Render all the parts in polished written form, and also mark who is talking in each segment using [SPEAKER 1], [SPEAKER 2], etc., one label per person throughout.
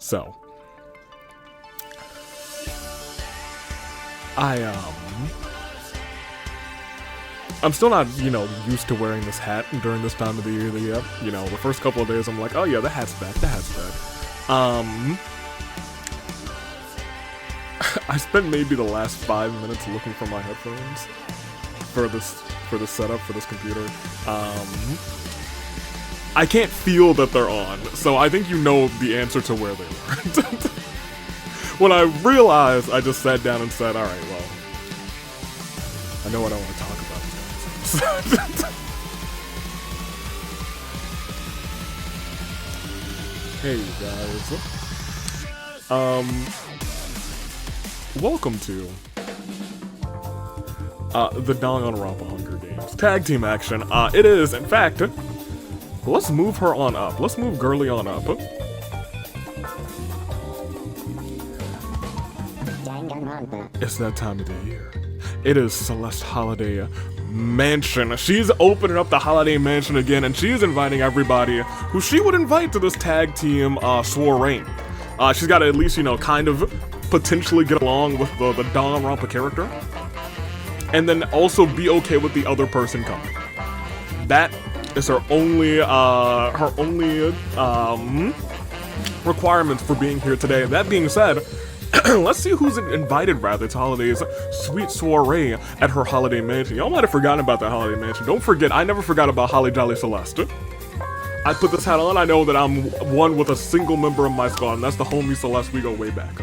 [SPEAKER 1] So, I'm still not, used to wearing this hat during this time of the year yet. The first couple of days I'm like, oh yeah, the hat's back, I spent maybe the last 5 minutes looking for my headphones for this setup, for this computer. I can't feel that they're on, so I think you know the answer to where they were. When I realized, I just sat down and said, alright, well, I know what I want to talk about. Hey you guys. Welcome to the Danganronpa Hunger Games tag team action. It is, in fact, let's move her on up. Let's move Girly on up. It's that time of the year. It is Celeste Holiday Mansion. She's opening up the Holiday Mansion again, and she's inviting everybody who she would invite to this tag team soiree. She's got to at least, kind of potentially get along with the Danganronpa character, and then also be okay with the other person coming. That is her only requirements for being here today. That being said, let's see who's invited, rather, to Holiday's sweet soiree at her Holiday Mansion. Y'all might have forgotten about that Holiday Mansion. Don't forget, I never forgot about Holly Jolly Celeste. I put this hat on, I know that I'm one with a single member of my squad, and that's the homie Celeste. We go way back.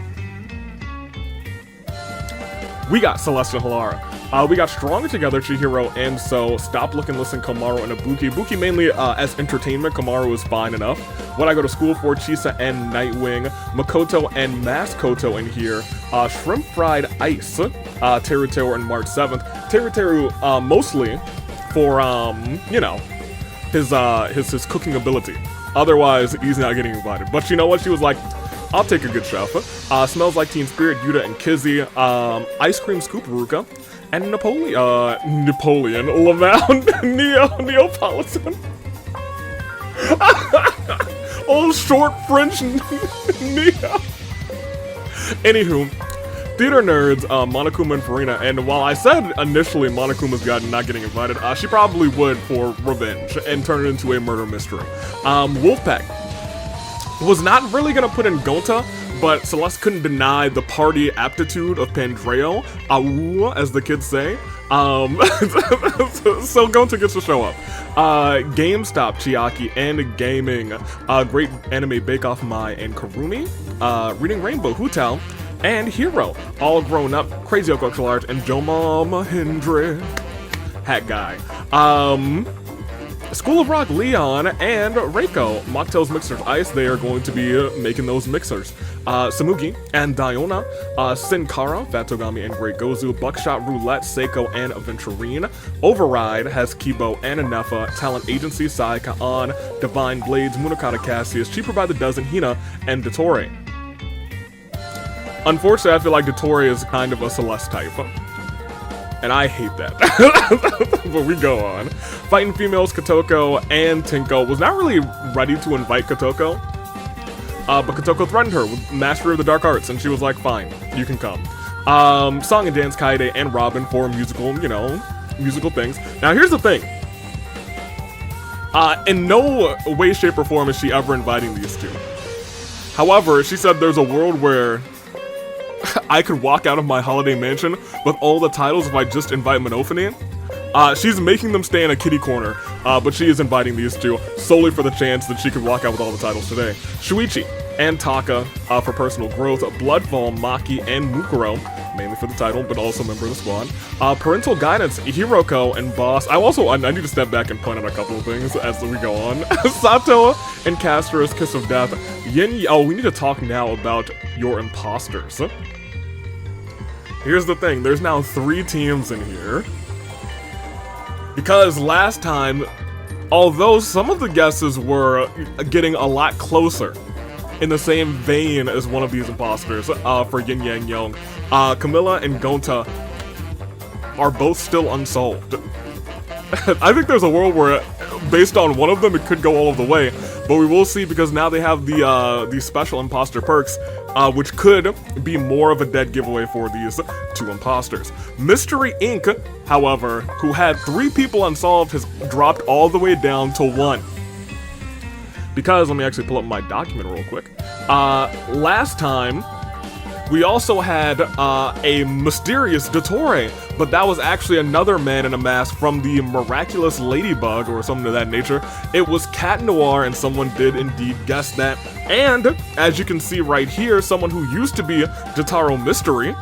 [SPEAKER 1] We got Celeste and Halara. We got Stronger Together, Chihiro, and So, Stop, Look, and Listen, Kamaru, and Ibuki. Ibuki mainly as entertainment, Kamaru is fine enough. What I Go to School For, Chisa and Nightwing, Makoto and Maskoto in here, Shrimp Fried Ice, Teruteru and March 7th. Teruteru, mostly for, his cooking ability. Otherwise, he's not getting invited. But you know what? She was like, I'll take a good chef. Smells Like Teen Spirit, Yuta and Kizzy, Ice Cream Scoop, Ruka, and Napoleon, Lamau, Neapolitan. Old short French Neo. Anywho, theater nerds, Monokuma and Farina, and while I said initially Monokuma's not getting invited, she probably would for revenge and turn it into a murder mystery. Wolfpack was not really gonna put in Gonta, but Celeste couldn't deny the party aptitude of Pandreo, as the kids say. So Gonta gets to show up. GameStop, Chiaki, and Gaming, Great Anime Bake Off Mai and Karumi, Reading Rainbow, Hutao, and Hero, all grown up, Crazy Oko Large, and Joe Mama Hendry, Hat Guy. School of Rock, Leon, and Reiko, Mocktail's Mixers Ice, they are going to be making those mixers. Samugi and Diona, Sin Cara, Fatogami and Great Gozu, Buckshot Roulette, Seiko, and Aventurine. Override has Kibo and Anefa, Talent Agency, Sai Kaan, Divine Blades, Munakata Cassius, Cheaper by the Dozen, Hina, and Dottore. Unfortunately, I feel like Dottore is kind of a Celeste type. And I hate that. But we go on. Fighting Females, Kotoko, and Tinko was not really ready to invite Kotoko. But Kotoko threatened her with Mastery of the Dark Arts, and she was like, fine, you can come. Song and Dance, Kaede, and Robin for musical, musical things. Now here's the thing. In no way, shape, or form is she ever inviting these two. However, she said there's a world where I could walk out of my Holiday Mansion with all the titles if I just invite Monophony. She's making them stay in a kitty corner, but she is inviting these two solely for the chance that she could walk out with all the titles today. Shuichi and Taka for personal growth, Bloodfall, Maki, and Mukuro, mainly for the title, but also member of the squad. Parental Guidance, Hiroko, and Boss. I need to step back and point out a couple of things as we go on. Sato and Castra's Kiss of Death. We need to talk now about your imposters. Here's the thing, there's now 3 teams in here. Because last time, although some of the guesses were getting a lot closer in the same vein as one of these imposters for Yin Yang Young, Camilla and Gonta are both still unsolved. I think there's a world where, based on one of them, it could go all of the way. but we will see because now they have the special imposter perks, which could be more of a dead giveaway for these 2 imposters. Mystery Inc., however, who had 3 people unsolved, has dropped all the way down to 1. Because, let me actually pull up my document real quick. Last time, we also had a mysterious Dottore, but that was actually another man in a mask from the Miraculous Ladybug or something of that nature. It was Cat Noir, and someone did indeed guess that. And, as you can see right here, someone who used to be Jotaro Mystery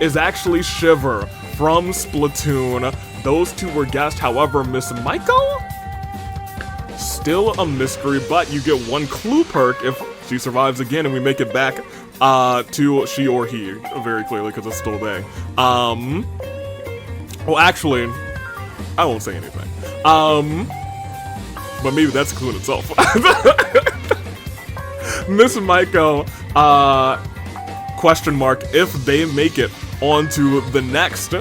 [SPEAKER 1] is actually Shiver from Splatoon. Those 2 were guessed, however, Miss Maiko? Still a mystery, but you get 1 clue perk if she survives again and we make it back to she or he, very clearly, because it's still they. Well, actually, I won't say anything. But maybe that's a clue in itself. Miss Maiko, question mark, if they make it onto the next,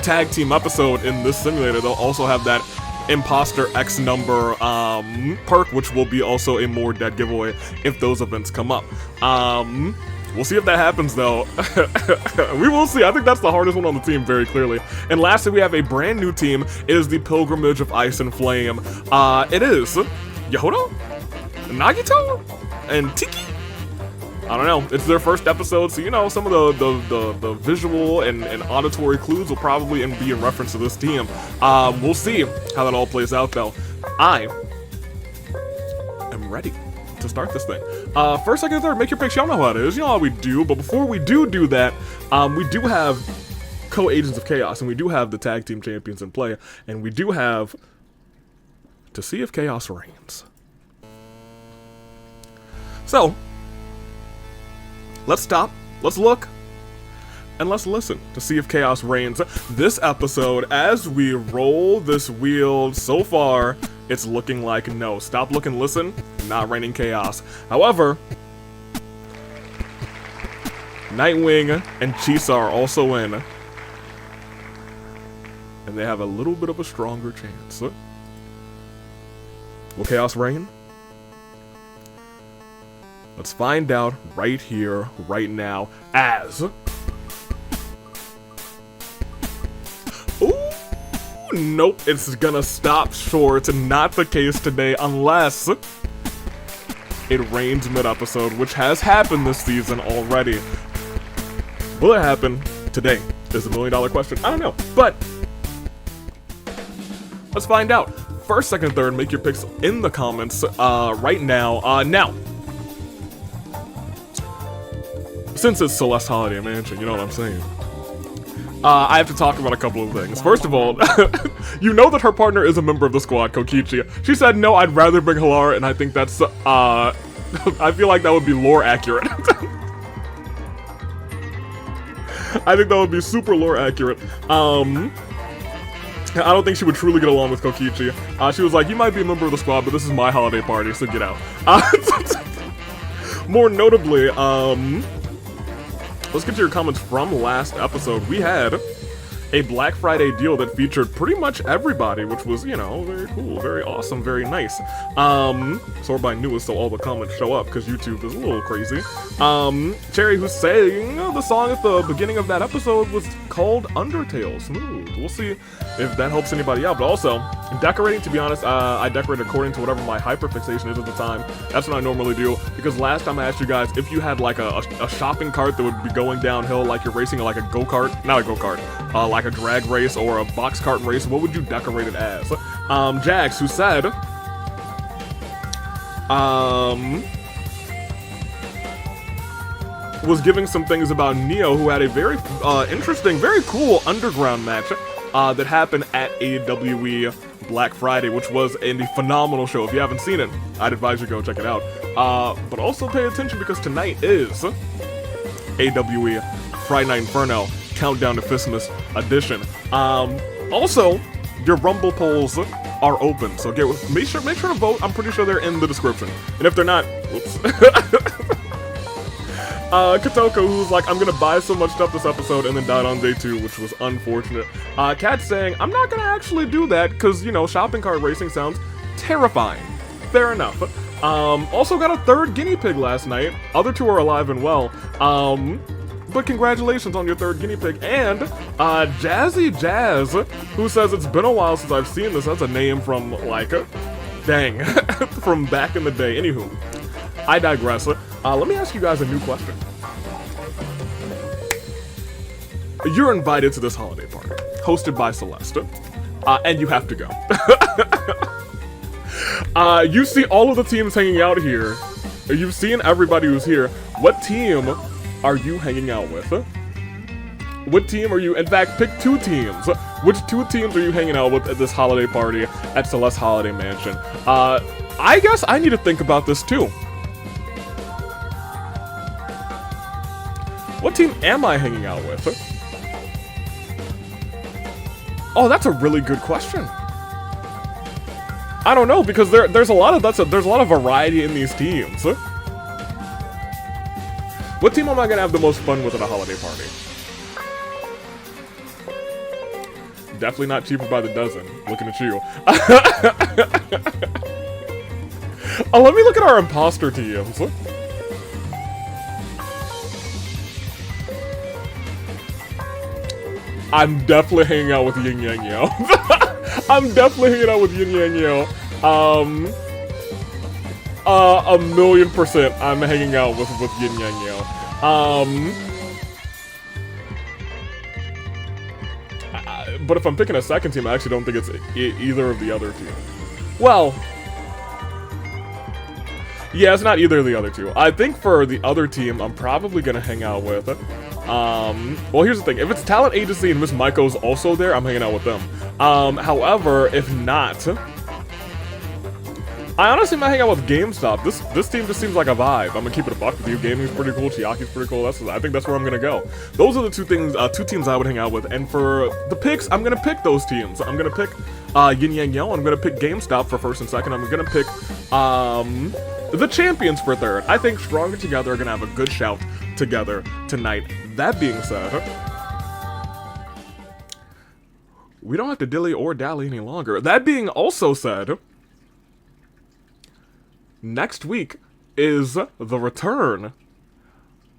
[SPEAKER 1] tag team episode in this simulator, they'll also have that Imposter X number perk, which will be also a more dead giveaway if those events come up. We'll see if that happens though. We will see. I think that's the hardest one on the team, very clearly. And lastly, we have a brand new team. It is the Pilgrimage of Ice and Flame. It is Yahoto, Nagito, and Tiki. I don't know, it's their first episode, so you know, some of the visual and auditory clues will probably be in reference to this team. We'll see how that all plays out though. I am ready to start this thing. First, second, third, make your picks, y'all know how it is, you know how we do, but before we do that, we do have co-agents of chaos, and we do have the tag team champions in play, and we do have to see if chaos reigns. So, let's stop, let's look, and let's listen to see if chaos reigns. This episode, as we roll this wheel, so far, it's looking like no. Stop, look, and listen, not reigning chaos. However, Nightwing and Chisa are also in, and they have a little bit of a stronger chance. Will chaos reign? Let's find out right here, right now, as... Ooh, nope, it's gonna stop short. Not the case today, unless it rains mid-episode, which has happened this season already. Will it happen today? Is a $1 million question. I don't know, but let's find out. First, second, third, make your picks in the comments right now. Now, since it's Celeste Holiday Mansion, you know what I'm saying, I have to talk about a couple of things. First of all, you know that her partner is a member of the squad, Kokichi. She said, no, I'd rather bring Halara, and I think that's, I feel like that would be lore accurate. I think that would be super lore accurate. I don't think she would truly get along with Kokichi. She was like, you might be a member of the squad, but this is my holiday party, so get out. More notably, let's get to your comments from last episode. We had a Black Friday deal that featured pretty much everybody, which was, you know, very cool, very awesome, very nice. So everybody knew it, so all the comments show up, because YouTube is a little crazy. Cherry, who's saying the song at the beginning of that episode was called Undertale. Smooth. We'll see if that helps anybody out. But also, decorating, to be honest, I decorate according to whatever my hyperfixation is at the time. That's what I normally do, because last time I asked you guys if you had like a shopping cart that would be going downhill like you're racing like a go-kart, not a go-kart, like a drag race or a box cart race, what would you decorate it as? Jax, who said, was giving some things about Neo, who had a very interesting, very cool underground match that happened at AWE Black Friday, which was a phenomenal show. If you haven't seen it, I'd advise you go check it out. But also pay attention, because tonight is AWE Friday Night Inferno Countdown to Christmas edition. Also, your Rumble polls are open, so make sure to vote. I'm pretty sure they're in the description, and if they're not, whoops. Katoko, who's like, I'm gonna buy so much stuff this episode, and then died on day 2, which was unfortunate. Kat saying, I'm not gonna actually do that, because, you know, shopping cart racing sounds Terrifying. Fair enough. Also got a third guinea pig last night. Other two are alive and well. But congratulations on your third guinea pig. And Jazzy Jazz, who says it's been a while since I've seen this. That's a name from like, dang, from back in the day. Anywho, I digress. Let me ask you guys a new question. You're invited to this holiday party, hosted by Celeste, and you have to go. You see all of the teams hanging out here. You've seen everybody who's here. What team are you hanging out with? What team are you? In fact, pick two teams. Which two teams are you hanging out with at this holiday party at Celeste Holiday Mansion? I guess I need to think about this too. What team am I hanging out with? Oh, that's a really good question. I don't know, because there's a lot of variety in these teams. What team am I gonna have the most fun with at a holiday party? Definitely not cheaper by the dozen. Looking at you. Oh, let me look at our imposter teams. I'm definitely hanging out with Yin Yang Yo. I'm definitely hanging out with Yin Yang Yo. 1,000,000% I'm hanging out with Yin Yang Yo. But if I'm picking a second team, I actually don't think it's either of the other two. Well, yeah, it's not either of the other two. I think for the other team, I'm probably gonna hang out with. Well, here's the thing. If it's Talent Agency and Miss Maiko's also there, I'm hanging out with them. However, if not, I honestly might hang out with GameStop. This team just seems like a vibe. I'm gonna keep it a buck with you. Gaming's pretty cool. Chiaki's pretty cool. I think that's where I'm gonna go. Those are the two teams I would hang out with. And for the picks, I'm gonna pick those teams. I'm gonna pick Yin Yang Yo. I'm gonna pick GameStop for first and second. I'm gonna pick the champions for third. I think Stronger Together are gonna have a good shout together tonight. That being said, we don't have to dilly or dally any longer. That being also said, next week is the return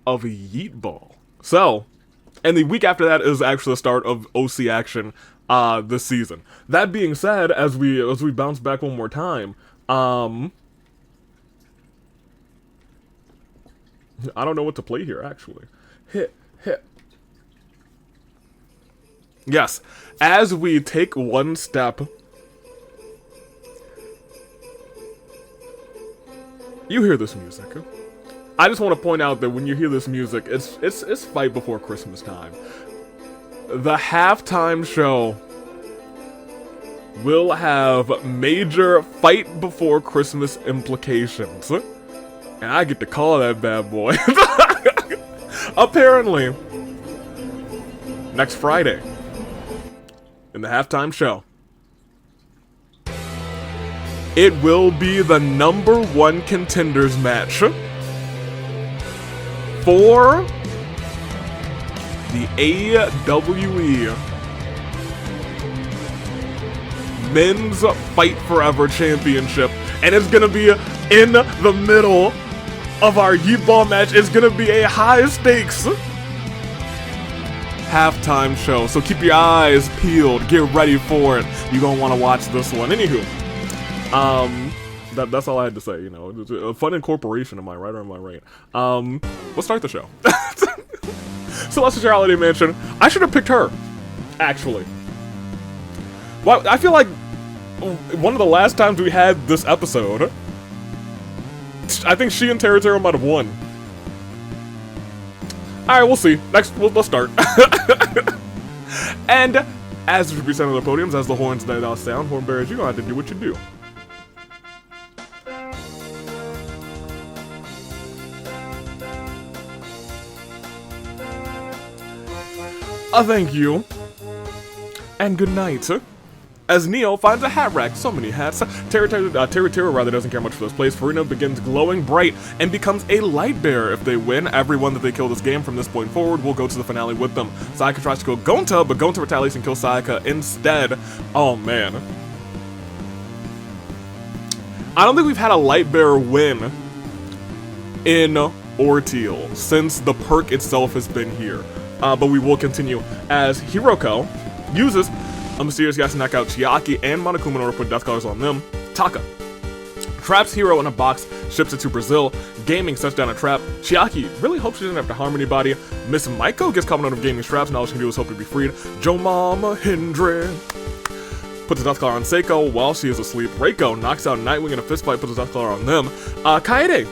[SPEAKER 1] of Yeet Ball. So, and the week after that is actually the start of OC action this season. That being said, as we bounce back one more time, I don't know what to play here, actually. Hit. Yes, as we take one step. You hear this music. I just want to point out that when you hear this music, it's fight before Christmas time. The halftime show will have major fight before Christmas implications. And I get to call that bad boy. Apparently, next Friday, in the halftime show, it will be the #1 contenders match for the AWE Men's Fight Forever Championship. And it's gonna be in the middle of our Yeet Ball match. It's gonna be a high stakes halftime show. So keep your eyes peeled. Get ready for it. You're gonna want to watch this one. Anywho, that's all I had to say. You know, it's a fun incorporation. Am I right or am I right? Let's start the show. Celeste Holiday Mansion. I should have picked her, actually. Well, I feel like one of the last times we had this episode, I think she and Terra might have won. Alright, we'll see. Let's start. And as we present on the podiums, as the horns sound, horn bearers, you're gonna have to do what you do. Thank you. And good night. As Neo finds a hat rack, so many hats. Terra rather doesn't care much for this place. Farina begins glowing bright and becomes a light bearer. If they win, everyone that they kill this game from this point forward will go to the finale with them. Sayaka tries to kill Gonta, but Gonta retaliates and kills Sayaka instead. Oh man. I don't think we've had a light bearer win in Ordeal since the perk itself has been here. But we will continue as Hiroko uses a mysterious gas to knock out Chiaki and Monokuma in order to put death colors on them. Taka traps Hiro in a box, ships it to Brazil. Gaming sets down a trap. Chiaki really hopes she doesn't have to harm anybody. Miss Maiko gets caught out of Gaming's traps, and all she can do is hope to be freed. Jo Mama Hindre puts a death color on Seiko while she is asleep. Reiko knocks out Nightwing in a fistfight, puts a death color on them. Kaede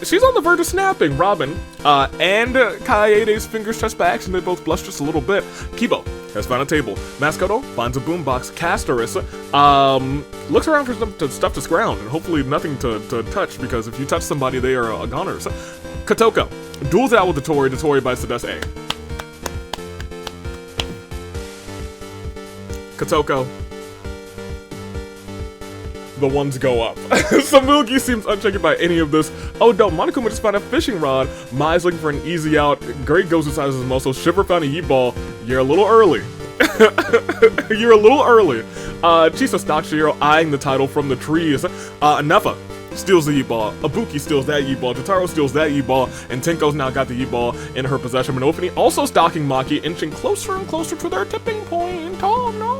[SPEAKER 1] she's on the verge of snapping. Robin and Kaede's fingers touch by accident. They both blush just a little bit. Kibo has found a table. Maskoto finds a boombox. Castoris looks around for some stuff to scrounge, and hopefully nothing to touch, because if you touch somebody, they are goners. Kotoko duels it out with the Tori. The Tori bites the best A. Kotoko. The ones go up. Samugi seems unshaken by any of this. Oh no, Monokuma just found a fishing rod. Mai's looking for an easy out. Great goes inside his muscle. Shiver found a yeet ball. You're a little early. You're a little early. Chisa stalks Shiro, eyeing the title from the trees. Nefa steals the yeet ball. Ibuki steals that yeet ball. Jotaro steals that yeet ball. And Tenko's now got the yeet ball in her possession. Minofini also stalking Maki, inching closer and closer to their tipping point. Oh no.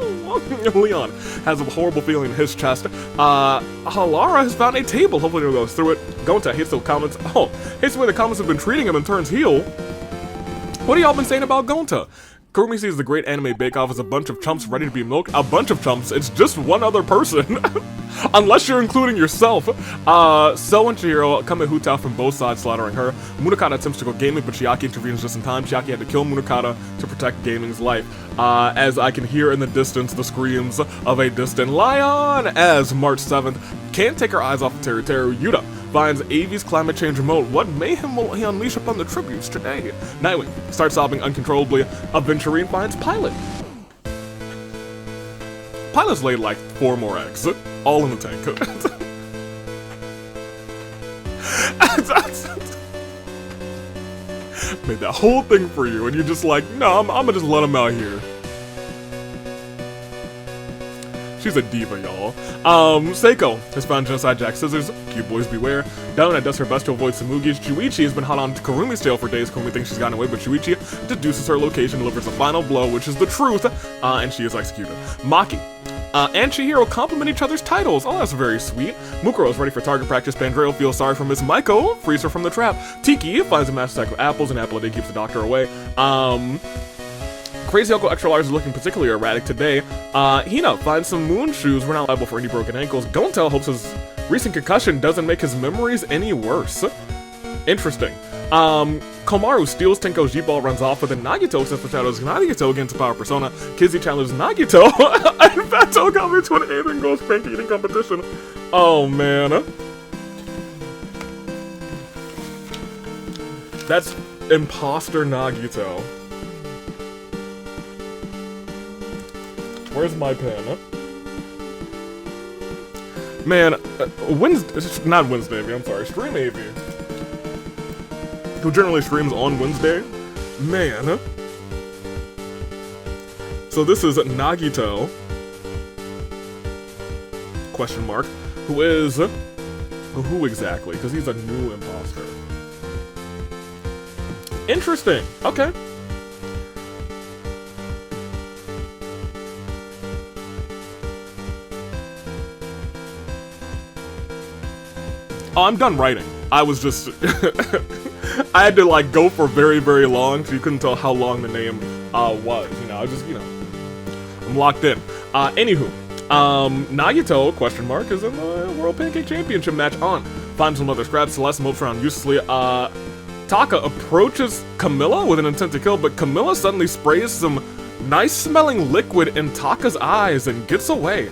[SPEAKER 1] Leon has a horrible feeling in his chest. Halara has found a table. Hopefully he'll go through it. Gonta hates the comments. Oh, hates the way the comments have been treating him and turns heel. What have y'all been saying about Gonta? Kurumi sees the Great Anime Bake-Off as a bunch of chumps ready to be milked. A bunch of chumps? It's just one other person. Unless you're including yourself. So and Chihiro come at Hutao from both sides, slaughtering her. Munakata attempts to go gaming, but Chiaki intervenes just in time. Chiaki had to kill Munakata to protect Gaming's life. As I can hear in the distance the screams of a distant lion. As March 7th can't take her eyes off of Teru Teru. Yuta finds Avi's climate change remote. What mayhem will he unleash upon the tributes today? Nightwing starts sobbing uncontrollably. Aventurine finds Pilot. Pilot's laid like 4 more eggs, all in the tank. Made that whole thing for you, and you're just like, no, I'm gonna just let him out here. She's a diva, y'all. Seiko has found Genocide Jack Scissors. Cute boys beware. Donut does her best to avoid Samugi. Shuichi has been hot on Kurumi's tail for days. Kurumi thinks she's gotten away, but Shuichi deduces her location, delivers a final blow, which is the truth, and she is executed. Maki and Chihiro compliment each other's titles. Oh, that's very sweet. Mukuro is ready for target practice. Pandreo feels sorry for Miss Maiko, frees her from the trap. Tiki finds a massive sack of apples, and Apple a Day keeps the doctor away. Crazy Uncle Extra Large is looking particularly erratic today. Hina finds some moon shoes. We're not liable for any broken ankles. Gontel hopes his recent concussion doesn't make his memories any worse. Interesting. Komaru steals Tenko's G-Ball, runs off with it. Nagito sets the shadows Nagito against Power Persona. Kizzy challenges Nagito. And Fato got me to an 8 and goes pancake eating competition. Oh man. That's imposter Nagito. Where's my pen? Man, Wednesday, not Wednesday, I'm sorry, Stream AV, who generally streams on Wednesday. Man. So this is Nagito, question mark, who is, who exactly? Because he's a new imposter. Interesting, okay. Oh, I'm done writing. I was just... I had to, like, go for very, very long, so you couldn't tell how long the name was. You know, I just, you know... I'm locked in. Anywho. Nagito, question mark, is in the World Pancake Championship match on. Finds some other scraps. Celeste mopes around uselessly. Taka approaches Camilla with an intent to kill, but Camilla suddenly sprays some nice-smelling liquid in Taka's eyes and gets away.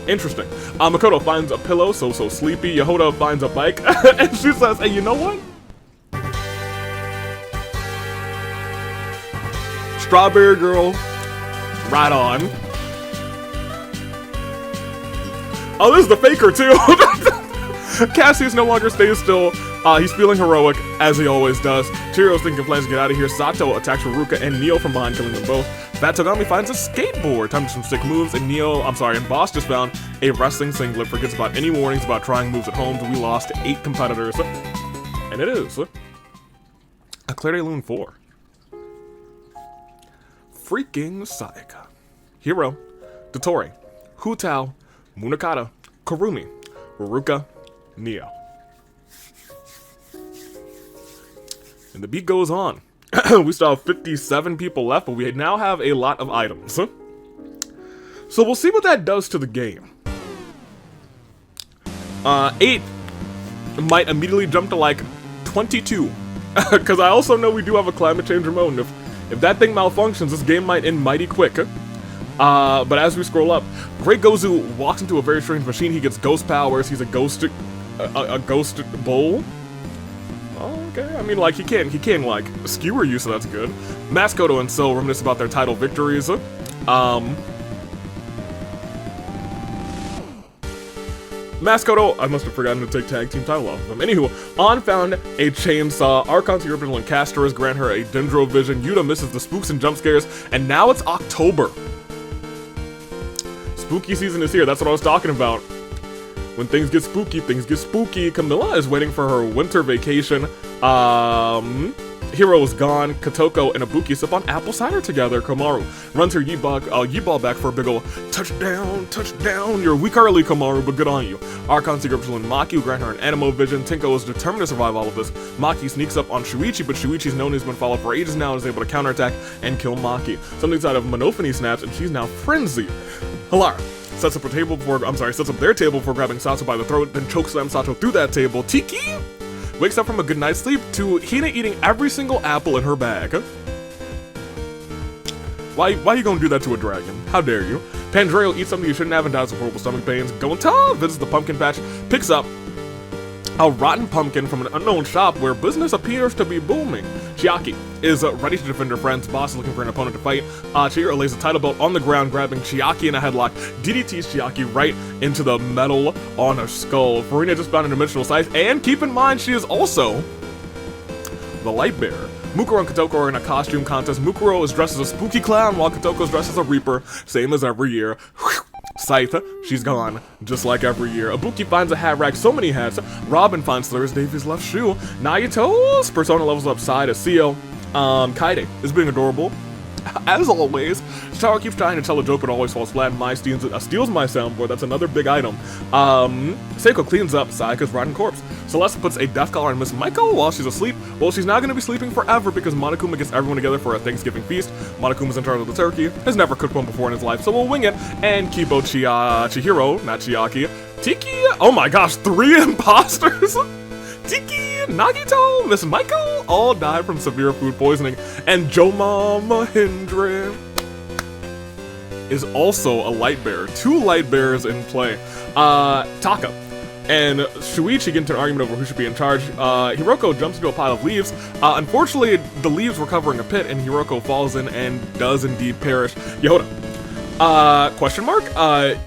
[SPEAKER 1] Interesting. Makoto finds a pillow, so sleepy. Yehoda finds a bike, and she says, hey, you know what? Strawberry girl, right on. Oh, this is the faker, too. Cassius no longer stays still. He's feeling heroic, as he always does. Chihiro's thinking plans to get out of here. Sato attacks Haruka and Neo from behind, killing them both. Fat Togami finds a skateboard, time to some sick moves, and Boss just found a wrestling singlet, forgets about any warnings about trying moves at home, we lost 8 competitors. And it is a Claire de Lune 4. Freaking Sayaka. Hiro, Dotori, Hutao, Munakata, Kurumi, Ruruka, Neo. And the beat goes on. We still have 57 people left, but we now have a lot of items. So we'll see what that does to the game. 8 might immediately jump to like 22. Because I also know we do have a climate change remote, and if that thing malfunctions, this game might end mighty quick. But as we scroll up, Great Gozu walks into a very strange machine. He gets ghost powers. He's a ghost bull. Okay, I mean, like, he can like skewer you, so that's good. Maskoto and Sil reminisce about their title victories. Maskoto, I must have forgotten to take tag team title off of him. Anywho, An found a chainsaw, Archon's original and Castors grant her a Dendro vision, Yuta misses the spooks and jump scares, and now it's October. Spooky season is here, that's what I was talking about. When things get spooky, things get spooky. Camilla is waiting for her winter vacation. Hiro is gone. Kotoko and Ibuki sip on apple cider together. Komaru runs her Yi-Ball back for a big ol' touchdown, touchdown. You're a week early, Komaru, but good on you. Archon secrets and Maki will grant her an Animo vision. Tinko is determined to survive all of this. Maki sneaks up on Shuichi, but Shuichi's known he's been followed for ages now and is able to counterattack and kill Maki. Something inside of Monophony snaps, and she's now frenzied. Halara sets up their table before grabbing Sato by the throat, then chokeslam Sato through that table. Tiki wakes up from a good night's sleep to Hina eating every single apple in her bag. Why you gonna do that to a dragon? How dare you? Pandreo eats something you shouldn't have and dies of horrible stomach pains. Gonta visits the pumpkin patch, picks up a rotten pumpkin from an unknown shop where business appears to be booming. Chiaki is ready to defend her friends. Boss is looking for an opponent to fight. Chihiro lays a title belt on the ground, grabbing Chiaki in a headlock. DDTs Chiaki right into the metal on her skull. Farina just found a dimensional size, and keep in mind she is also the light bearer. Mukuro and Kotoko are in a costume contest. Mukuro is dressed as a spooky clown, while Kotoko is dressed as a reaper, same as every year. Scythe, she's gone, just like every year. Ibuki finds a hat rack, so many hats. Robin finds Slur's Davy's left shoe. Nagito's persona levels up side as Seo. Kaide is being adorable. As always, Tower keeps trying to tell a joke but always falls flat. Mai steals my soundboard, that's another big item. Seiko cleans up Sayaka's rotten corpse. Celeste puts a death collar on Miss Michael while she's asleep. Well, she's now going to be sleeping forever because Monokuma gets everyone together for a Thanksgiving feast. Monokuma's in charge of the turkey, has never cooked one before in his life, so we'll wing it. And Kibo Chihiro, not Chiaki, Tiki, oh my gosh, 3 imposters! Tiki, Nagito, Miss Michael all died from severe food poisoning, and Joma Mahindra is also a light bearer. 2 light bearers in play. Taka and Shuichi get into an argument over who should be in charge. Hiroko jumps into a pile of leaves. Unfortunately, the leaves were covering a pit, and Hiroko falls in and does indeed perish. Yoda. Question mark?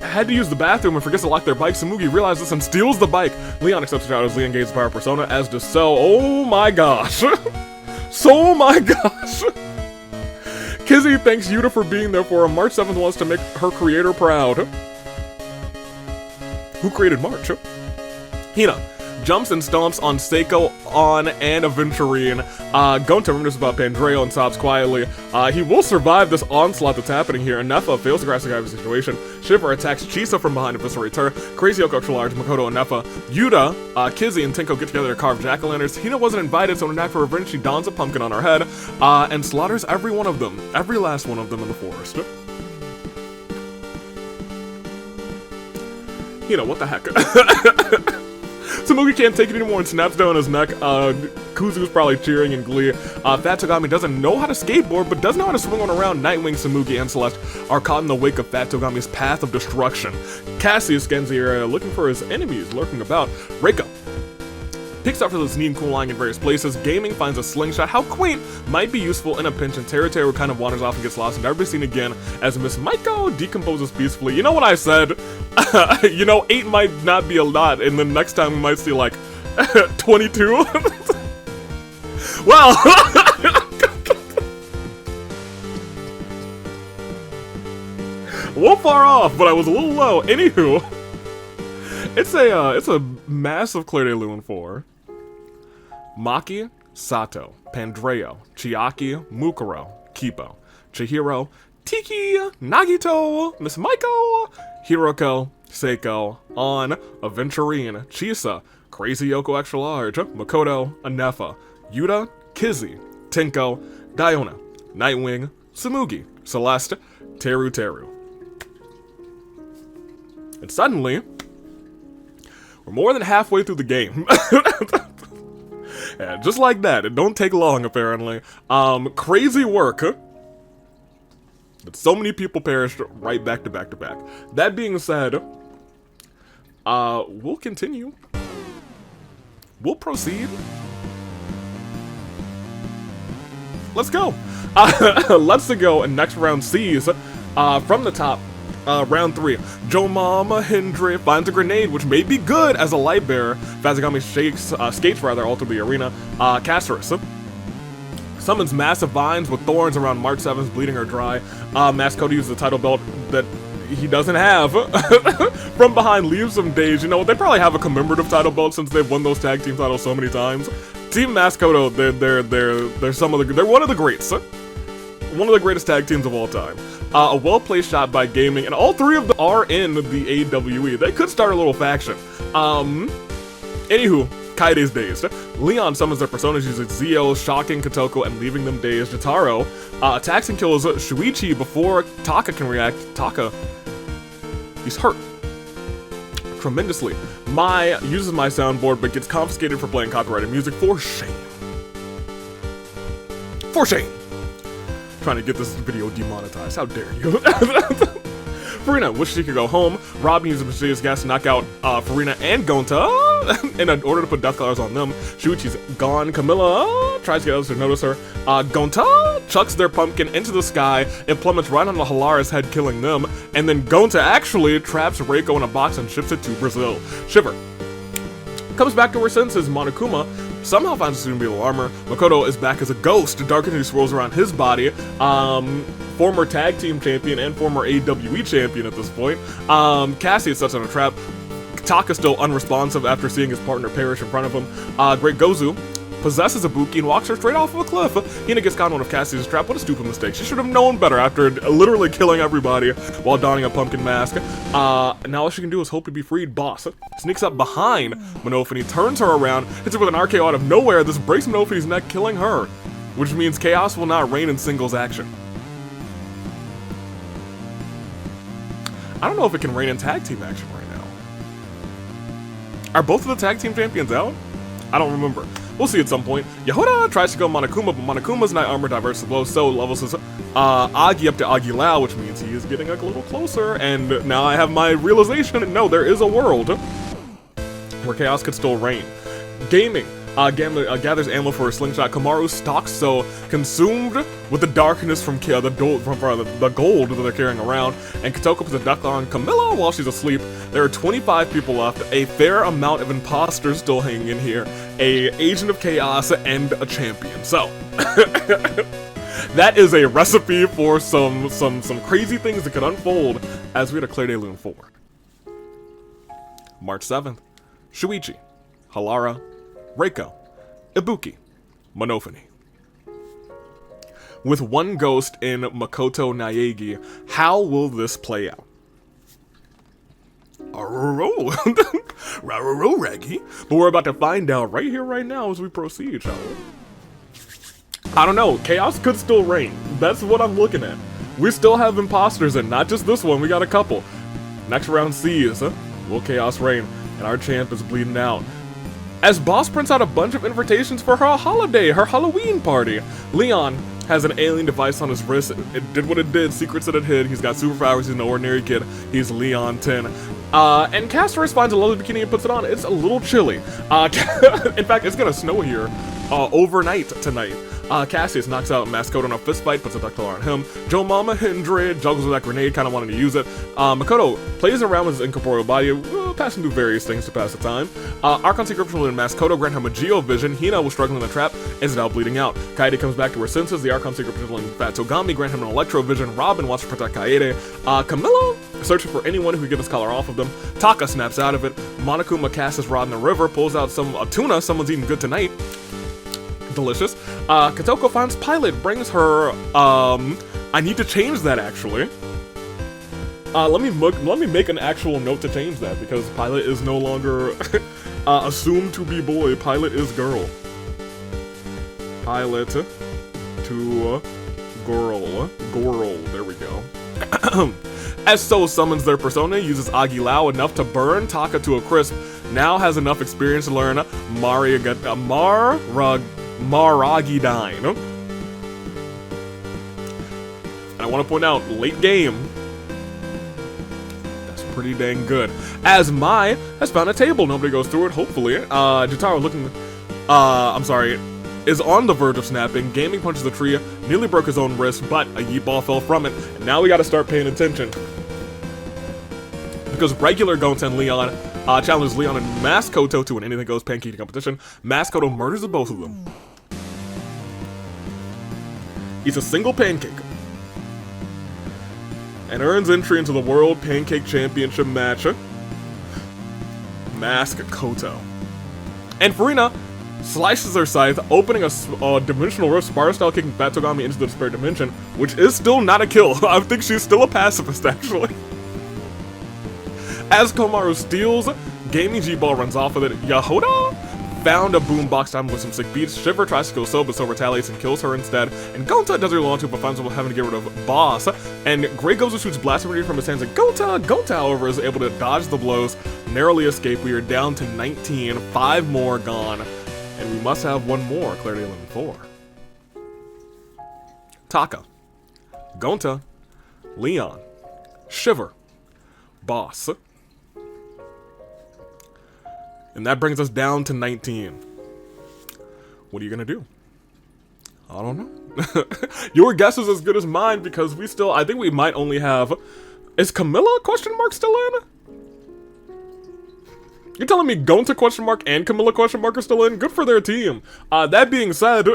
[SPEAKER 1] Had to use the bathroom and forgets to lock their bike. Tsumugi realizes this and steals the bike. Leon accepts the shot as Leon gains power persona, as does Cell. Oh my gosh. So my gosh. Kizzy thanks Yuta for being there for her. March 7th wants to make her creator proud. Who created March? Hina jumps and stomps on Seiko, On, and Aventurine. Gonta remembers about Pandreo and sobs quietly. He will survive this onslaught that's happening here. Nefa fails to grasp the guy's situation. Shiver attacks Chisa from behind to eviscerate her. Crazy Oko extra large, Makoto and Nefa. Yuta, Kizzy, and Tinko get together to carve jack-o'-lanterns. Hina wasn't invited, so in an act for revenge, she dons a pumpkin on her head, and slaughters every one of them. Every last one of them in the forest. Hina, what the heck? Tsumugi can't take it anymore and snaps down his neck. Kuzu's probably cheering in glee. Fat Togami doesn't know how to skateboard, but does know how to swing on around. Nightwing, Tsumugi, and Celeste are caught in the wake of Fat Togami's path of destruction. Cassius scans the area looking for his enemies lurking about. Reiko picks up for this neat and cool lying in various places. Gaming finds a slingshot. How quaint, might be useful in a pinch, and Teru kind of wanders off and gets lost and never be seen again as Miss Maiko decomposes peacefully. You know what I said? You know, 8 might not be a lot, and then next time we might see like 22. Well, little far off, but I was a little low. Anywho, it's a massive Clair de Lune 4. Maki, Sato, Pandreo, Chiaki, Mukuro, Kipo, Chihiro, Tiki, Nagito, Miss Maiko, Hiroko, Seiko, On, Aventurine, Chisa, Crazy Yoko Extra Large, Makoto, Anefa, Yuta, Kizzy, Tenko, Diona, Nightwing, Tsumugi, Celeste, Teru Teru. And suddenly, we're more than halfway through the game. Yeah, just like that. It don't take long, apparently. Crazy work. But so many people perished right back to back to back. That being said, we'll continue. We'll proceed. Let's go. Let's go. And next round C's from the top. Round 3. Joe Mama Hendry finds a grenade, which may be good as a light bearer. Fazagami skates all through the arena. Casterus summons massive vines with thorns around March 7th, bleeding her dry. Mascota uses the title belt that he doesn't have. From behind, leaves him dazed. You know, they probably have a commemorative title belt since they've won those tag team titles so many times. Team Mascota, they're one of the greats. One of the greatest tag teams of all time. A well-placed shot by Gaming, and all three of them are in the AWE. They could start a little faction. Anywho, Kaide's dazed. Leon summons their personas using Zio, shocking Kotoko, and leaving them dazed. Jotaro attacks and kills Shuichi before Taka can react. Taka, he's hurt tremendously. Mai uses my soundboard, but gets confiscated for playing copyrighted music for shame. For shame! Trying to get this video demonetized. How dare you? Farina wishes she could go home. Robin uses mysterious gas to knock out Farina and Gonta in order to put death collars on them. Shuichi's gone. Camilla tries to get others to notice her. Gonta chucks their pumpkin into the sky. It plummets right on the Halara's head, killing them. And then Gonta actually traps Reiko in a box and ships it to Brazil. Shiver comes back to her senses. Monokuma somehow finds a suitable armor. Makoto is back as a ghost. Dark energy swirls around his body. Former tag team champion and former AWE champion at this point. Cassie is such on a trap. Taka still unresponsive after seeing his partner perish in front of him. Great Gozu possesses Ibuki and walks her straight off of a cliff. Hina gets caught in one of Cassie's trap. What a stupid mistake. She should have known better after literally killing everybody while donning a pumpkin mask. Now all she can do is hope to be freed. Boss sneaks up behind Monofini, turns her around, hits her with an RKO out of nowhere. This breaks Monofini's neck, killing her, which means chaos will not reign in singles action. I don't know if it can reign in tag team action right now. Are both of the tag team champions out? I don't remember. We'll see at some point. Yehuda tries to go Monokuma, but Monokuma's night armor diverts the blow, so levels his Agi up to Agilao, which means he is getting a little closer, and now I have my realization, no, there is a world where chaos could still reign. Gaming gathers ammo for a slingshot. Kamaru stalks, so consumed with the darkness from the gold that they're carrying around, and Kotoko puts a duck on Camilla while she's asleep. There are 25 people left, a fair amount of imposters still hanging in here, a agent of chaos, and a champion. So that is a recipe for some crazy things that could unfold as we had a Clair de Lune 4. March 7th, Shuichi, Halara, Reiko, Ibuki, Monofini. With one ghost in Makoto Naegi, how will this play out? Raggy. But we're about to find out right here, right now, as we proceed, shall we? I don't know. Chaos could still reign. That's what I'm looking at. We still have imposters, and not just this one. We got a couple. Next round sees, will Chaos reign? And our champ is bleeding out. As Boss prints out a bunch of invitations for her holiday, her Halloween party. Leon has an alien device on his wrist. It did what it did, secrets that it hid. He's got superpowers, he's an ordinary kid. He's Leon 10. And Casterus finds a lovely bikini and puts it on. It's a little chilly. In fact, it's gonna snow here overnight tonight. Cassius knocks out Maskoto in a fist fight, puts a duck collar on him. Joe Mama Hindred juggles with that grenade, kind of wanting to use it. Makoto plays around with his incorporeal body, passing through various things to pass the time. Archon Secret and Maskoto grant him a Geo Vision. Hina was struggling in the trap, is now bleeding out. Kaede comes back to her senses. The Archon Secret and Fat Togami grant him an Electro Vision. Robin wants to protect Kaede. Camilla searching for anyone who could get his collar off of them. Taka snaps out of it. Monokuma casts his rod in the river, pulls out a tuna. Someone's eating good tonight. Delicious. Katoko finds Pilot, brings her, I need to change that actually. Let me make an actual note to change that, because Pilot is no longer assumed to be boy. Pilot is girl. Pilot to girl. Girl. There we go. As So summons their persona, uses Agilao enough to burn Taka to a crisp. Now has enough experience to learn Maragidine. And I want to point out, late game, that's pretty dang good. As Mai has found a table, nobody goes through it, hopefully. Jotaro is on the verge of snapping. Gaming punches the tree, nearly broke his own wrist, but a yeet ball fell from it, and now we gotta start paying attention. Because regular Gonta and Leon challenges Leon and Maskoto to an anything goes pancake competition. Maskoto murders the both of them. Eats a single pancake. And earns entry into the World Pancake Championship match. Maskoto. And Furina slices her scythe, opening a dimensional rift, Spiral-style kicking Fat Togami into the Despair Dimension, which is still not a kill. I think she's still a pacifist, actually. As Komaru steals, Gaming G-Ball runs off with it. Yahoda found a boombox time with some sick beats. Shiver tries to kill So, but So retaliates and kills her instead. And Gonta does her launch but finds himself having to get rid of Boss. And Grey Gozu shoots Blaster Grenade from his hands at Gonta. Gonta, however, is able to dodge the blows, narrowly escape. We are down to 19, 5 more gone. And we must have one more, Clarity 11-4. Taka, Gonta, Leon, Shiver, Boss. And that brings us down to 19. What are you gonna do? I don't know. Your guess is as good as mine, because I think we might only have... Is Camilla question mark still in? You're telling me Gonta question mark and Camilla question mark are still in? Good for their team. That being said,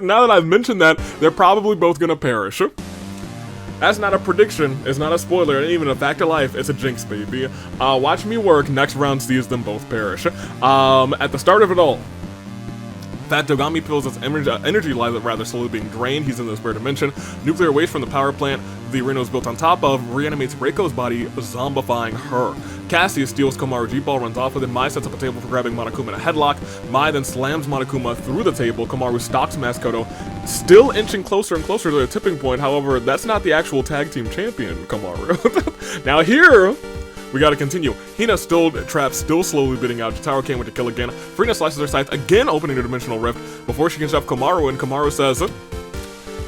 [SPEAKER 1] now that I've mentioned that, they're probably both gonna perish. That's not a prediction, it's not a spoiler, and even a fact of life, it's a jinx, baby. Watch me work, next round sees them both perish. At the start of it all, Fat Togami feels its energy rather slowly being drained. He's in the Spirit Dimension. Nuclear waste from the power plant the arena is built on top of reanimates Reiko's body, zombifying her. Cassius steals Komaru G-Ball, runs off with it. Mai sets up a table for grabbing Monokuma in a headlock. Mai then slams Monokuma through the table. Komaru stalks Maskoto, still inching closer and closer to the tipping point. However, that's not the actual tag team champion, Komaru. Now here, we gotta continue. Hina still trapped, still slowly bidding out. Jotaro came with the kill again. Furina slices her scythe, again opening the dimensional rift before she can shove Komaru in. Komaru says,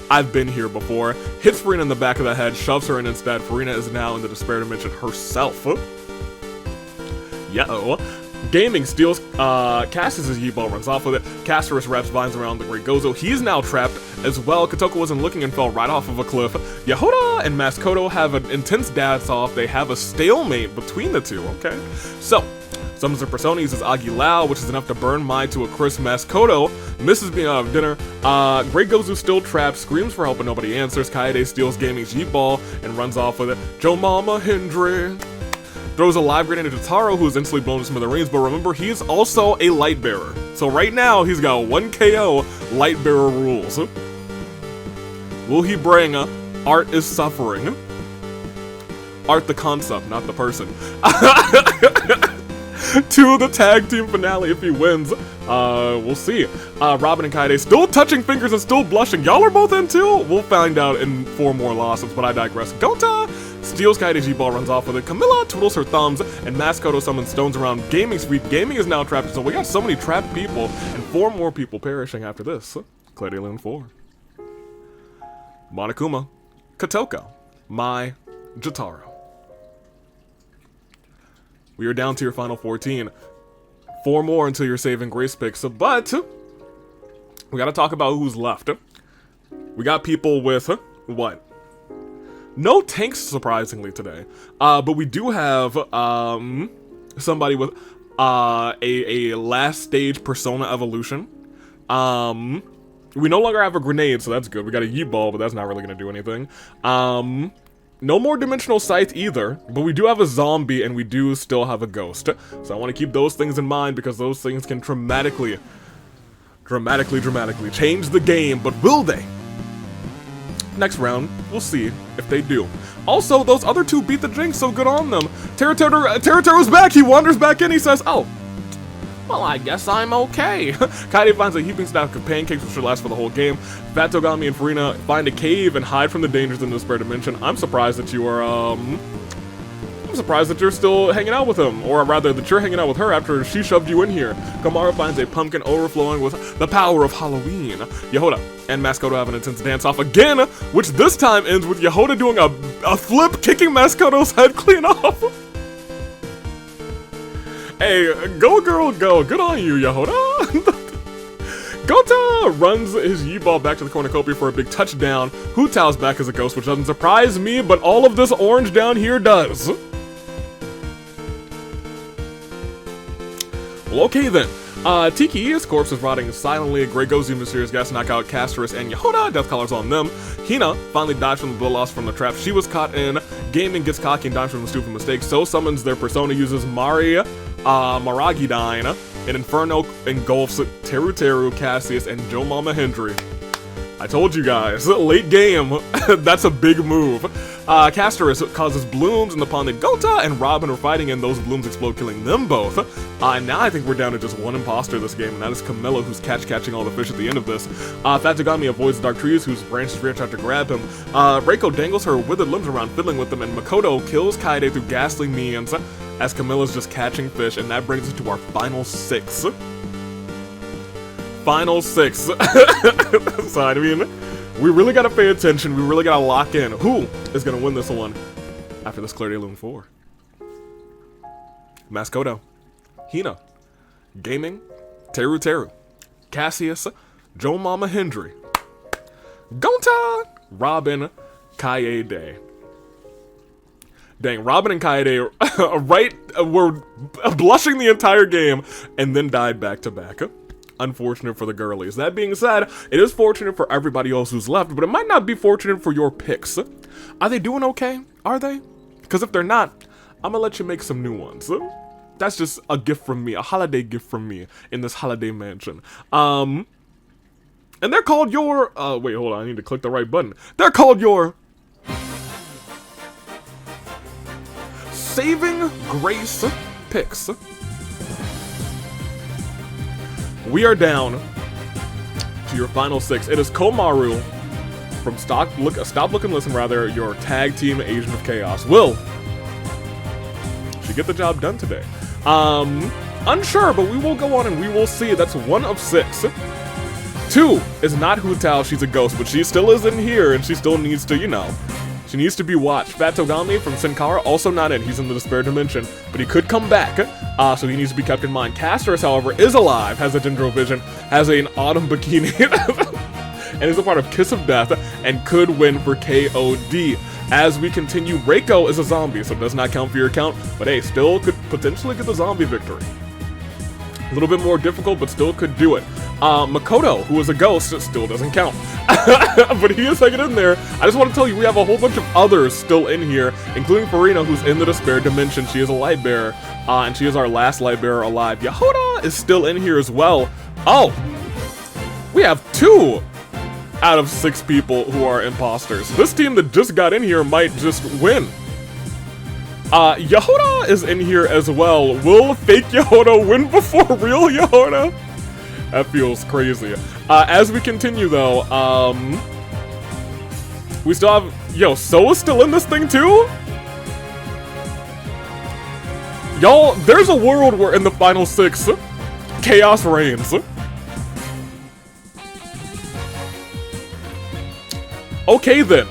[SPEAKER 1] I've been here before. Hits Furina in the back of the head, shoves her in instead. Furina is now in the Despair Dimension herself. Yo. Gaming steals Cassius' Yeet-Ball, runs off with it. Castorus wraps vines around the Great Gozo. He's now trapped as well. Kotoko wasn't looking and fell right off of a cliff. Yahoda and Maskoto have an intense dance-off. They have a stalemate between the two, okay? So, summons her persona, uses Agilao, which is enough to burn Mai to a crisp. Maskoto misses being out of dinner. Great Gozu still trapped, screams for help but nobody answers. Kaede steals Gaming's Yeet-Ball and runs off with it. Joe Mama Hindre throws a live grenade at Jotaro, who is instantly blown to smithereens, but remember, he's also a light bearer. So right now, he's got 1 KO, light bearer rules. Will he bring Art is Suffering? Art the concept, not the person. To the tag team finale if he wins. We'll see. Robin and Kaede still touching fingers and still blushing. Y'all are both in too? We'll find out in 4 more losses, but I digress. Gonta steals Kaide's G-Ball, runs off with it. Camilla twiddles her thumbs, and Maskoto summons stones around Gaming Sweep. Gaming is now trapped, so we got so many trapped people, and 4 more people perishing after this. Clarity 11-4. Monokuma, Kotoko, Mai, Jotaro. We are down to your final 14. 4 more until your saving grace picks, but we gotta talk about who's left. We got people with, what? No tanks, surprisingly, today. But we do have, somebody with, a last stage Persona evolution. We no longer have a grenade, so that's good. We got a yeet ball, but that's not really gonna do anything. No more dimensional sight either, but we do have a zombie and we do still have a ghost. So I want to keep those things in mind because those things can dramatically change the game, but will they? Next round, we'll see if they do. Also, those other two beat the Jinx, so good on them. Teruteru's back, he wanders back in, he says, oh, well, I guess I'm okay. Kaede finds a heaping stack of pancakes which should last for the whole game. Fat Togami and Furina find a cave and hide from the dangers in the Despair Dimension. I'm surprised that you are, I'm surprised that you're still hanging out with him. Or rather, that you're hanging out with her after she shoved you in here. Kamara finds a pumpkin overflowing with the power of Halloween. Yehoda and Maskoto have an intense dance-off again, which this time ends with Yehoda doing a flip, kicking Maskoto's head clean off. Hey, go girl, go. Good on you, Yehoda. Gota runs his Yi-Ball back to the cornucopia for a big touchdown. Hu Tao's back as a ghost, which doesn't surprise me, but all of this orange down here does. Well, okay then. Tiki's corpse is rotting silently. Grey Gozu mysterious gas knock out Castorus and Yehoda. Death collars on them. Hina finally dodged from the blood loss from the trap she was caught in. Gaming gets cocky and dies from a stupid mistake, so summons their persona, uses Maragidine, and Inferno engulfs Teru, Cassius, and Joe Mama Hendry. I told you guys, late game, that's a big move. Castorus causes blooms in the pond that Gota and Robin are fighting in. Those blooms explode, killing them both. And now I think we're down to just one imposter this game, and that is Camilla, who's catching all the fish at the end of this. Fat Togami avoids dark trees, whose branches reach out to grab him. Reiko dangles her withered limbs around, fiddling with them, and Makoto kills Kaede through ghastly means, as Camilla's just catching fish, and that brings us to our final six. Final six. So, I mean, we really gotta pay attention, we really gotta lock in. Who is gonna win this one after this Clear Day Loom 4? Maskoto, Hina, Gaming, Teru, Cassius, Joe Mama Hendry, Gonta, Robin, Kaede. Dang, Robin and Kaede were blushing the entire game and then died back to back. Unfortunate for the girlies. That being said, it is fortunate for everybody else who's left, but it might not be fortunate for your picks. Are they doing okay? Are they? Because if they're not, I'm gonna let you make some new ones. That's just a gift from me, a holiday gift from me in this holiday mansion. And they're called your, wait, hold on, I need to click the right button. They're called your Saving Grace picks. We are down to your final six. It is Komaru from Stop, Look, and Listen, rather, your tag team Agent of Chaos. Will she get the job done today? Unsure, but we will go on and we will see. That's 1 of 6. 2 is not Hu Tao, she's a ghost, but she still is in here and she still needs to, you know, she needs to be watched. Fat Togami from Sin Cara, also not in. He's in the Despair Dimension, but he could come back, so he needs to be kept in mind. Castorus, however, is alive, has a Dendro Vision, has an Autumn Bikini, and is a part of Kiss of Death, and could win for KOD. As we continue, Reiko is a zombie, so it does not count for your account, but hey, still could potentially get the zombie victory. A little bit more difficult, but still could do it. Makoto, who is a ghost, still doesn't count. But he is hanging in there. I just want to tell you, we have a whole bunch of others still in here, including Furina, who's in the Despair Dimension. She is a light bearer, and she is our last light bearer alive. Yehoda is still in here as well. Oh, we have 2 out of 6 people who are imposters. This team that just got in here might just win. Yehoda is in here as well. Will fake Yehoda win before real Yehoda? That feels crazy. As we continue though, we still have, yo, So is still in this thing too? Y'all, there's a world where in the final 6, chaos reigns. Okay then,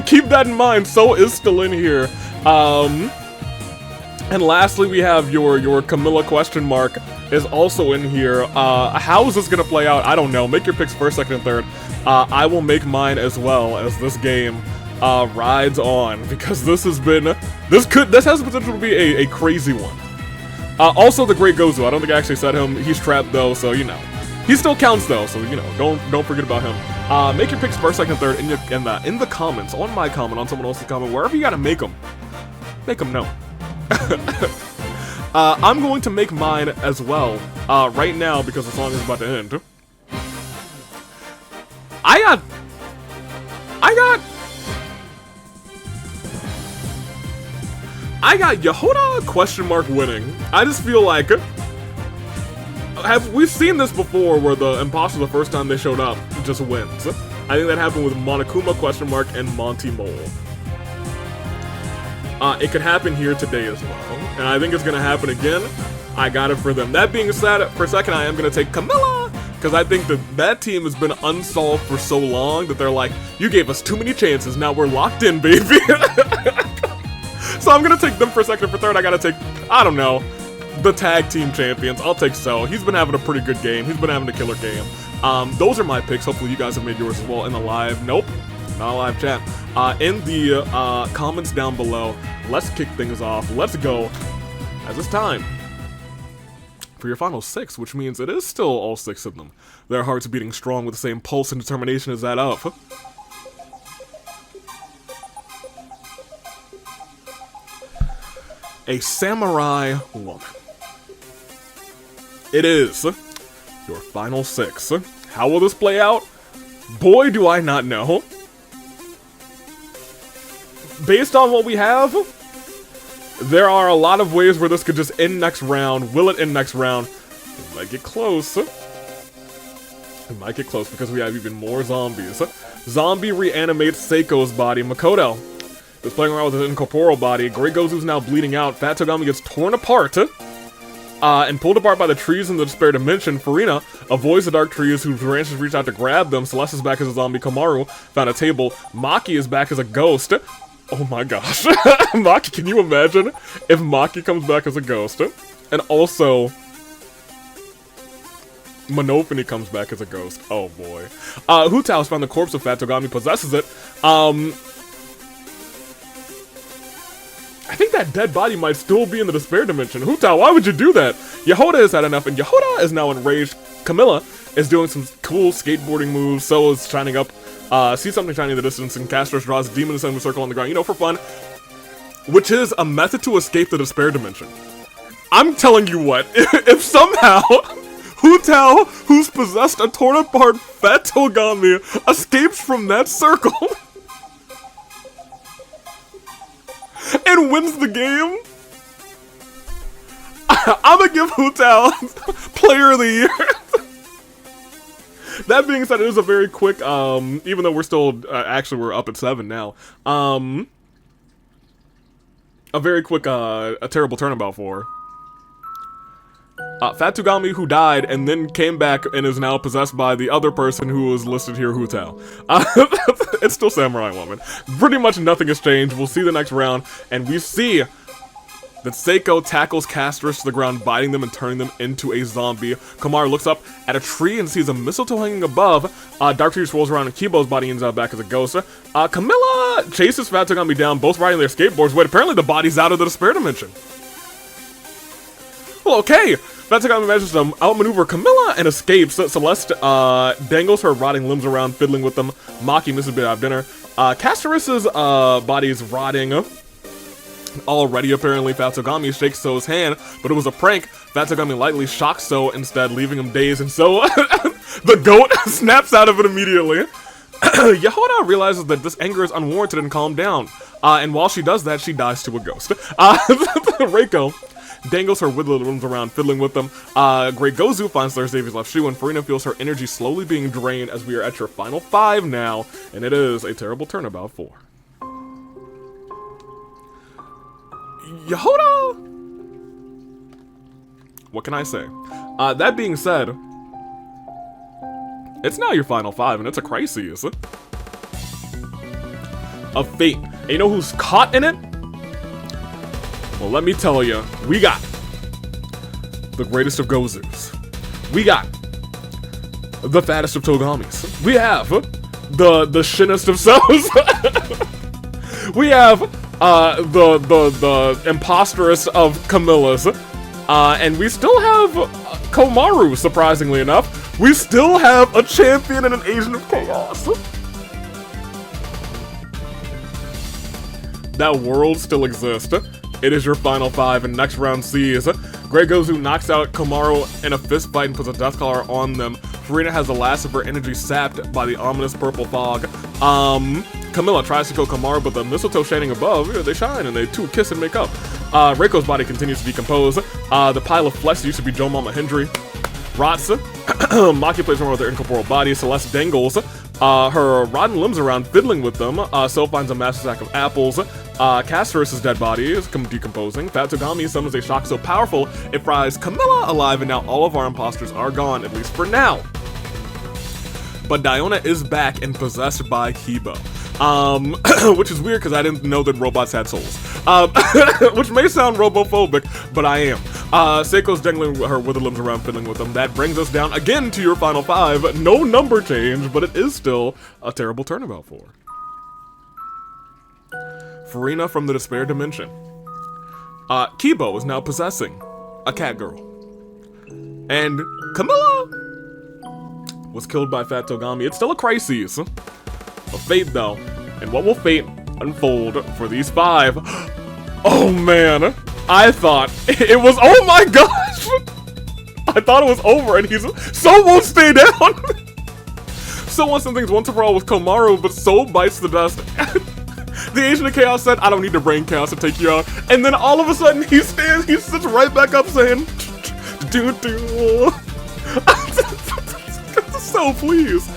[SPEAKER 1] keep that in mind, So is still in here. And lastly, we have your Camilla question mark, is also in here. How is this gonna play out? I don't know. Make your picks first, second, and third. I will make mine as well as this game rides on, because this has been, this has the potential to be a crazy one. Also the Great Gozu, I don't think I actually said him. He's trapped though, so you know. He still counts though, so you know, don't forget about him. Make your picks first, second, third in the comments, on my comment, on someone else's comment, wherever you gotta make them. Make them know. I'm going to make mine as well, right now, because the song is about to end. I got Yehoda question mark winning. I just feel like, we've seen this before where the imposter the first time they showed up just wins. I think that happened with Monokuma question mark and Monty Mole. It could happen here today as well, and I think it's gonna happen again. I got it for them. That being said, for a second I am gonna take Camilla, because I think that team has been unsolved for so long that they're like, you gave us too many chances, now we're locked in, baby. So I'm gonna take them for second. For third, I gotta take, I don't know, the tag team champions. I'll take So. He's been having a pretty good game. He's been having a killer game. Those are my picks. Hopefully you guys have made yours as well in the live. Nope, not a live chat. In the comments down below, let's kick things off. Let's go, as it's time for your final 6, which means it is still all 6 of them. Their hearts beating strong with the same pulse and determination as that of a samurai woman. It is your final 6. How will this play out? Boy, do I not know. Based on what we have, there are a lot of ways where this could just end next round. Will it end next round? It might get close. It might get close because we have even more zombies. Zombie reanimates Seiko's body. Makoto is playing around with his incorporeal body. Great Gozu's now bleeding out. Fat Togami gets torn apart and pulled apart by the trees in the Despair Dimension. Farina avoids the dark trees whose branches reach out to grab them. Celeste is back as a zombie. Kamaru found a table. Maki is back as a ghost. Oh my gosh. Maki, can you imagine if Maki comes back as a ghost? And also, Monophony comes back as a ghost. Oh boy. Hutao's found the corpse of Fat Togami, possesses it. I think that dead body might still be in the Despair Dimension. Hutao, why would you do that? Yehoda has had enough, and Yehoda is now enraged. Camilla is doing some cool skateboarding moves. So is shining up. Sees something shiny in the distance, and Castros draws a demon in a circle on the ground, you know, for fun. Which is a method to escape the Despair Dimension. I'm telling you what, if somehow Hutao, who's possessed a torn apart Fat Togami, escapes from that circle and wins the game, I'm gonna give Hutao Player of the Year. That being said, it is a very quick, even though we're still, actually we're up at 7 now, a very quick, a terrible turnabout for Fat Togami, who died and then came back and is now possessed by the other person who was listed here, Hutao. It's still Samurai Woman. Pretty much nothing has changed. We'll see the next round, and we see that Seiko tackles Castros to the ground, biting them and turning them into a zombie. Kamaru looks up at a tree and sees a mistletoe hanging above. Dark Tree rolls around and Kibo's body ends up back as a ghost. Camilla chases Fat Togami down, both riding their skateboards. Wait, apparently the body's out of the Despair Dimension. Well, okay. Fat Togami manages to outmaneuver Camilla and escapes. Celeste dangles her rotting limbs around, fiddling with them. Maki misses a bit out of dinner. Castorus's body is rotting already, apparently. Fat Togami shakes So's hand, but it was a prank. Fat Togami lightly shocks So instead, leaving him dazed, and So the goat snaps out of it immediately. Yehoda realizes that this anger is unwarranted and calmed down. And while she does that, she dies to a ghost. Reiko dangles her withered limbs around, fiddling with them. Great Gozu finds Thursday's left shoe, and Farina feels her energy slowly being drained as we are at your final 5 now, and it is a terrible turnabout for Yehoda! What can I say? That being said, it's now your final 5, and it's a crisis of fate. And you know who's caught in it? Well, let me tell you, we got the greatest of Gozus. We got the fattest of Togamis. We have the shinnest of Sos. We have the imposteress of Camillas. And we still have Komaru, surprisingly enough. We still have a champion and an agent of chaos. That world still exists. It is your final 5, and next round sees Grey Gozu knocks out Komaru in a fist fight and puts a death collar on them. Furina has the last of her energy sapped by the ominous purple fog. Camilla tries to kill Komaru, but the mistletoe shining above, they shine and they two kiss and make up. Reiko's body continues to decompose. The pile of flesh used to be Joe Mama Hendry. Ratsa, Maki plays around with her incorporeal body. Celeste dangles her rotten limbs around, fiddling with them. So finds a massive sack of apples. Castorus' dead body is decomposing. Fat Togami summons a shock so powerful it fries Camilla alive, and now all of our imposters are gone, at least for now. But Diona is back and possessed by Kibo. Which is weird because I didn't know that robots had souls. Which may sound robophobic, but I am. Seiko's dangling her withered limbs around, fiddling with them. That brings us down again to your final 5. No number change, but it is still a terrible turnabout for Furina from the Despair Dimension. Kibo is now possessing a cat girl. And Camilla was killed by Fat Togami. It's still a crisis. A fate, though. And what will fate unfold for these 5? Oh, man. I thought it was... Oh, my gosh! I thought it was over, and he's... So won't stay down! So wants some things once and for all with Komaru, but So bites the dust. The Agent of Chaos said, I don't need to brain chaos to take you out. And then all of a sudden, he sits right back up saying... Do-do. So pleased.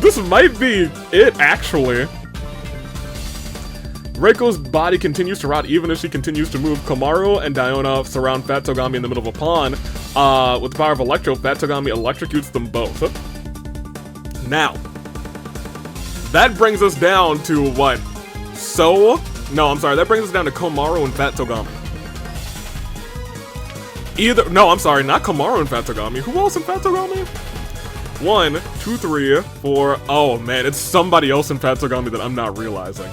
[SPEAKER 1] This might be it, actually. Reiko's body continues to rot even as she continues to move. Komaru and Diona surround Fat Togami in the middle of a pond. With the power of Electro, Fat Togami electrocutes them both. Now, that brings us down to what? That brings us down to Komaru and Fat Togami. Not Komaru and Fat Togami. Who else in Fat Togami? 1, 2, 3, 4. Oh man, it's somebody else in Fat Togami that I'm not realizing.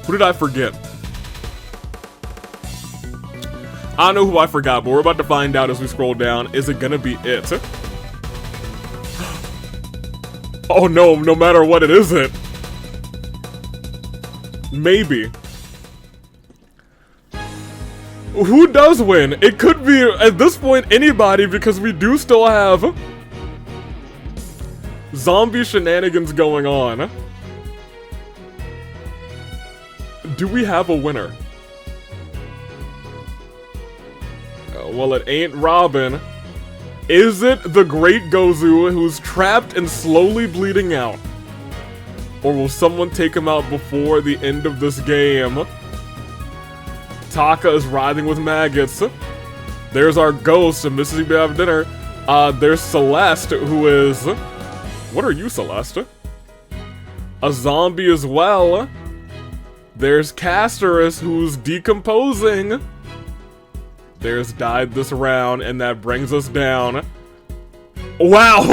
[SPEAKER 1] Who did I forget? I don't know who I forgot, but we're about to find out as we scroll down. Is it gonna be it? Oh no, no matter what, it isn't. Maybe. Who does win? It could be, at this point, anybody, because we do still have zombie shenanigans going on. Do we have a winner? Well, it ain't Robin. Is it the Great Gozu who's trapped and slowly bleeding out? Or will someone take him out before the end of this game? Taka is writhing with maggots. There's our ghost of Mississippi After Dinner. There's Celeste, who is... What are you, Celeste? A zombie as well. There's Castorus, who's decomposing. There's Died this round, and that brings us down. Wow!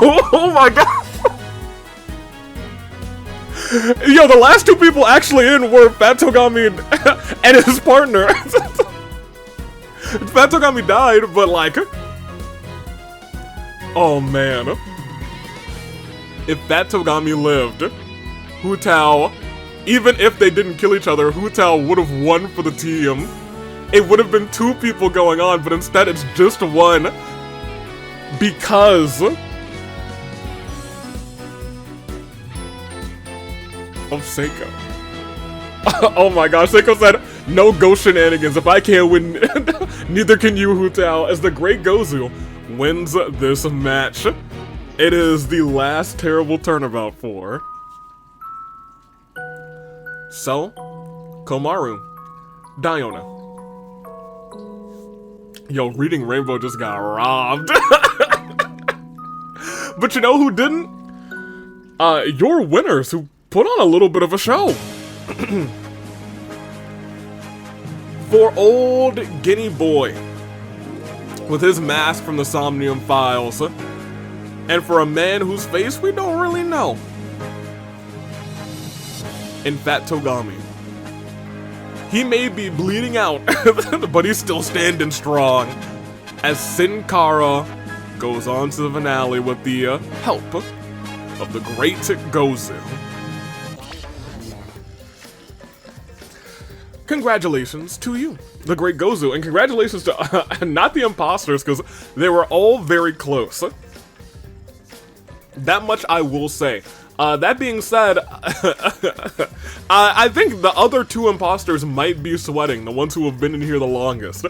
[SPEAKER 1] Oh my god! Yo, the last 2 people actually in were Fat Togami and his partner. Fat Togami died, but like... Oh man. If Fat Togami lived, Hu Tao, even if they didn't kill each other, Hu Tao would have won for the team. It would have been 2 people going on, but instead it's just 1. Because... of Seiko. Oh my gosh, Seiko said, no ghost shenanigans. If I can't win, neither can you, Hu Tao. As the Great Gozu wins this match. It is the last terrible turnabout for... So, Komaru, Diona. Yo, Reading Rainbow just got robbed. But you know who didn't? Your winners, who put on a little bit of a show. For old Guinea Boy. with his mask from the Somnium Files, and for a man whose face we don't really know, in Fat Togami. He may be bleeding out, but he's still standing strong, as Sin Cara goes on to the finale with the help of the great Gozu. Congratulations to you, the great Gozu, and congratulations to not the imposters, because they were all very close. That much I will say. That being said, I think the other two imposters might be sweating, the ones who have been in here the longest.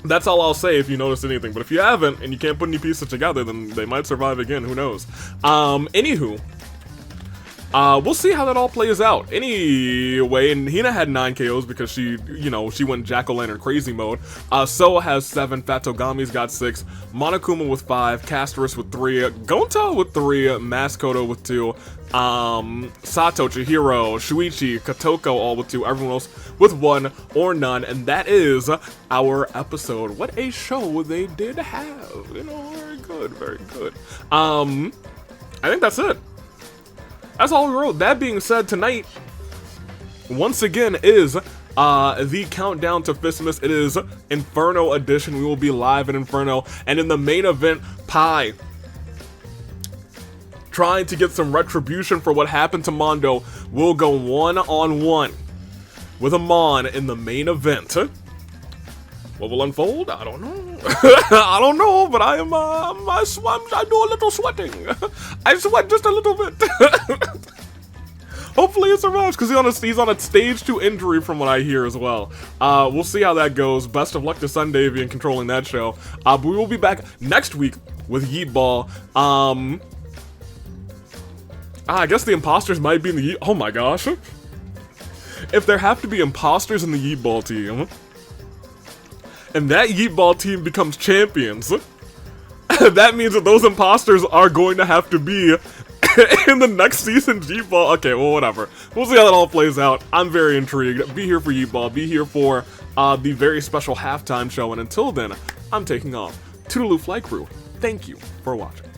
[SPEAKER 1] That's all I'll say if you noticed anything, but if you haven't, and you can't put any pieces together, then they might survive again, who knows. Anywho, we'll see how that all plays out. Anyway, and Hina had 9 KOs because she, you know, she went Jack-o'-lantern crazy mode. Soa has 7, Fat Togami's got 6, Monokuma with 5, Castorus with 3, Gonta with 3, Maskoto with 2, Sato, Chihiro, Shuichi, Kotoko all with 2, everyone else with 1 or none, and that is our episode. What a show they did have, you know, very good, very good. I think that's it. That's all we wrote. That being said, tonight, once again, is the countdown to Fistmas. It is Inferno edition. We will be live in Inferno, and in the main event, Pai, trying to get some retribution for what happened to Mondo, will go one-on-one with Amon in the main event. What will unfold? I don't know. I don't know, but I am, I do a little sweating. I sweat just a little bit. Hopefully it survives, because he's on a stage 2 injury from what I hear as well. We'll see how that goes. Best of luck to Sundavian controlling that show. But we will be back next week with Yeet Ball. I guess the imposters might be in the Yeet. Oh my gosh. If there have to be imposters in the Yeet Ball team, and that Yeet Ball team becomes champions, that means that those imposters are going to have to be in the next season's Yeet Ball. Okay, well, whatever. We'll see how that all plays out. I'm very intrigued. Be here for Yeet Ball. Be here for the very special halftime show. And until then, I'm taking off. Toodaloo Flight Crew, thank you for watching.